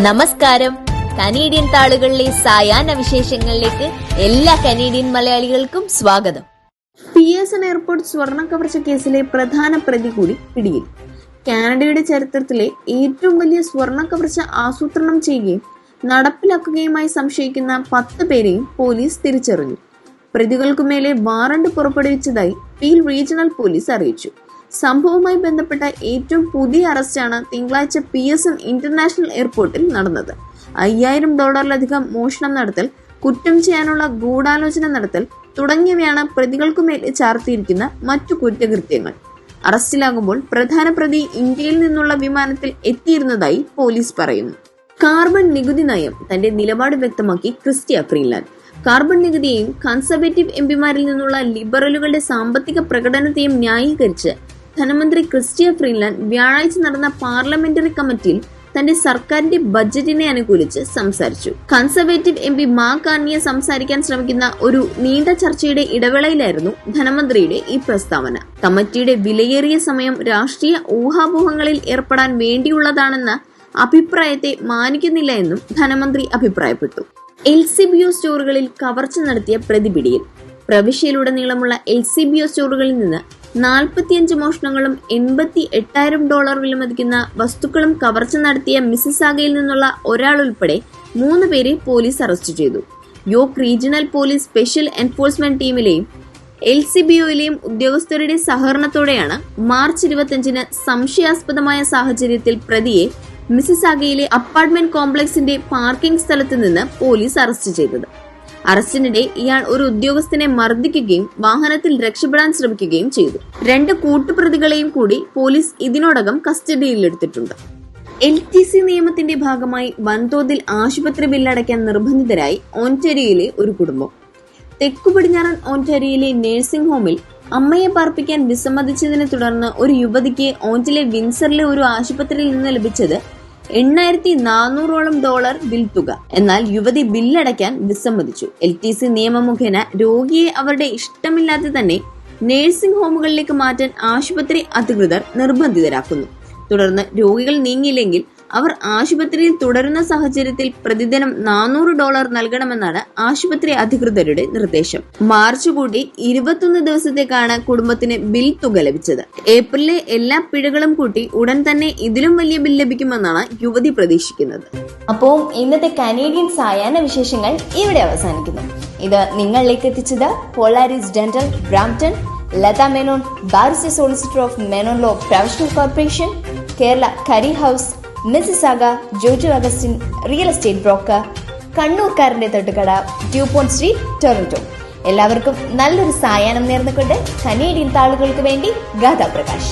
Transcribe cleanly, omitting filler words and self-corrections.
നമസ്കാരം. കനേഡിയൻ താളുകളിലെ സായാഹ്ന വിശേഷങ്ങളിലേക്ക് എല്ലാ കനേഡിയൻ മലയാളികൾക്കും സ്വാഗതം. പിയേഴ്സൺ എയർപോർട്ട് സ്വർണ്ണ കവർച്ച കേസിലെ പ്രധാന പ്രതി കൂടി പിടിയിൽ. കാനഡയുടെ ചരിത്രത്തിലെ ഏറ്റവും വലിയ സ്വർണ്ണ കവർച്ച ആസൂത്രണം ചെയ്യുകയും നടപ്പിലാക്കുകയുമായി സംശയിക്കുന്ന 10 പേരെയും പോലീസ് തിരിച്ചറിഞ്ഞു. പ്രതികൾക്കുമേലെ വാറണ്ട് പുറപ്പെടുവിച്ചതായി പീൽ റീജിയണൽ പോലീസ് അറിയിച്ചു. സംഭവവുമായി ബന്ധപ്പെട്ട ഏറ്റവും പുതിയ അറസ്റ്റാണ് തിങ്കളാഴ്ച പിയേഴ്സൺ ഇന്റർനാഷണൽ എയർപോർട്ടിൽ നടന്നത്. $5000 മോഷണം നടത്തൽ, കുറ്റം ചെയ്യാനുള്ള ഗൂഢാലോചന നടത്തൽ തുടങ്ങിയവയാണ് പ്രതികൾക്കുമേൽ ചാർത്തിയിരിക്കുന്ന മറ്റു കുറ്റകൃത്യങ്ങൾ. അറസ്റ്റിലാകുമ്പോൾ പ്രധാന പ്രതി ഇന്ത്യയിൽ നിന്നുള്ള വിമാനത്തിൽ എത്തിയിരുന്നതായി പോലീസ് പറയുന്നു. കാർബൺ നികുതി നയം തന്റെ നിലപാട് വ്യക്തമാക്കി ക്രിസ്റ്റ്യ ഫ്രീലാൻഡ്. കാർബൺ നികുതിയെയും കൺസർവേറ്റീവ് എംപിമാരിൽ നിന്നുള്ള ലിബറലുകളുടെ സാമ്പത്തിക പ്രകടനത്തെയും ന്യായീകരിച്ച് ധനമന്ത്രി ക്രിസ്റ്റ്യ ഫ്രീലാൻഡ് വ്യാഴാഴ്ച നടന്ന പാർലമെന്ററി കമ്മിറ്റിയിൽ തന്റെ സർക്കാരിന്റെ ബജറ്റിനെ അനുകൂലിച്ച് സംസാരിച്ചു. കൺസർവേറ്റീവ് എംപി മാർക്ക് കാർണിയെ സംസാരിക്കാൻ ശ്രമിക്കുന്ന ഒരു നീണ്ട ചർച്ചയുടെ ഇടവേളയിലായിരുന്നു ധനമന്ത്രിയുടെ ഈ പ്രസ്താവന. കമ്മിറ്റിയുടെ വിലയേറിയ സമയം രാഷ്ട്രീയ ഊഹാപോഹങ്ങളിൽ ഏർപ്പെടാൻ വേണ്ടിയുള്ളതാണെന്ന അഭിപ്രായത്തെ മാനിക്കുന്നില്ല എന്നും ധനമന്ത്രി അഭിപ്രായപ്പെട്ടു. LCBO സ്റ്റോറുകളിൽ കവർച്ച നടത്തിയ പ്രതിപിടിയിൽ. പ്രവിശ്യയിലുടനീളമുള്ള LCBO സ്റ്റോറുകളിൽ നിന്ന് 45 മോഷണങ്ങളും $88,000 വിലമതിക്കുന്ന വസ്തുക്കളും കവർച്ച നടത്തിയ മിസിസാഗയിൽ നിന്നുള്ള ഒരാൾ ഉൾപ്പെടെ 3 പേരെ പോലീസ് അറസ്റ്റ് ചെയ്തു. York regional police special enforcement ടീമിലെയും LCBOയിലെയും ഉദ്യോഗസ്ഥരുടെ സഹകരണത്തോടെയാണ് മാർച്ച് 25-ന് സംശയാസ്പദമായ സാഹചര്യത്തിൽ പ്രതിയെ മിസിസാഗയിലെ അപ്പാർട്ട്മെന്റ് കോംപ്ലക്സിന്റെ പാർക്കിംഗ് സ്ഥലത്ത് നിന്ന് പോലീസ് അറസ്റ്റ് ചെയ്തത്. അറസ്റ്റിനിടെ ഇയാൾ ഒരു ഉദ്യോഗസ്ഥനെ മർദ്ദിക്കുകയും വാഹനത്തിൽ രക്ഷപ്പെടാൻ ശ്രമിക്കുകയും ചെയ്തു. 2 കൂട്ടുപ്രതികളെയും കൂടി പോലീസ് ഇതിനോടകം കസ്റ്റഡിയിലെടുത്തിട്ടുണ്ട്. LTC നിയമത്തിന്റെ ഭാഗമായി വൻതോതിൽ ആശുപത്രി ബില്ലടയ്ക്കാൻ നിർബന്ധിതരായി ഓന്റാരിയോയിലെ ഒരു കുടുംബം. തെക്കുപടിഞ്ഞാറൻ ഓന്റാരിയോയിലെ നഴ്സിംഗ് ഹോമിൽ അമ്മയെ പാർപ്പിക്കാൻ വിസമ്മതിച്ചതിനെ തുടർന്ന് ഒരു യുവതിക്ക് ഓന്റിലെ വിൻസറിലെ ഒരു ആശുപത്രിയിൽ നിന്ന് ലഭിച്ചത് $8,400 ബിൽ തുക. എന്നാൽ യുവതി ബില്ലടയ്ക്കാൻ വിസമ്മതിച്ചു. LTC നിയമം മുഖേന രോഗിയെ അവരുടെ ഇഷ്ടമില്ലാതെ തന്നെ നഴ്സിംഗ് ഹോമുകളിലേക്ക് മാറ്റാൻ ആശുപത്രി അധികൃതർ നിർബന്ധിതരാക്കുന്നു. തുടർന്ന് രോഗികൾ നീങ്ങിയില്ലെങ്കിൽ അവർ ആശുപത്രിയിൽ തുടരുന്ന സാഹചര്യത്തിൽ പ്രതിദിനം $400 നൽകണമെന്നാണ് ആശുപത്രി അധികൃതരുടെ നിർദ്ദേശം. മാർച്ച് കൂടി 21 ദിവസത്തേക്കാണ് കുടുംബത്തിന് ബിൽ തുക ലഭിച്ചത്. ഏപ്രിലിലെ എല്ലാ പിഴകളും കൂട്ടി ഉടൻ തന്നെ ഇതിലും വലിയ ബിൽ ലഭിക്കുമെന്നാണ് യുവതി പ്രതീക്ഷിക്കുന്നത്. അപ്പോൾ ഇന്നത്തെ കനേഡിയൻ സായാഹ്ന വിശേഷങ്ങൾ ഇവിടെ അവസാനിക്കുന്നു. ഇത് നിങ്ങളിലേക്ക് എത്തിച്ചത് Polaris dental, Brampton, Latha Menon, barrister solicitor of Menon law professional corporation, Kerala curry house, Mississauga, Jojo Augustine real estate broker, കണ്ണൂർക്കാരന്റെ തൊട്ടുകട, ഡ്യൂപോണ്ട് സ്ട്രീറ്റ്, ടൊറന്റോ. എല്ലാവർക്കും നല്ലൊരു സായാഹ്നം നേർന്നുകൊണ്ട് കനേഡിയൻ താളുകൾക്ക് വേണ്ടി ഗാഥാ പ്രകാശ്.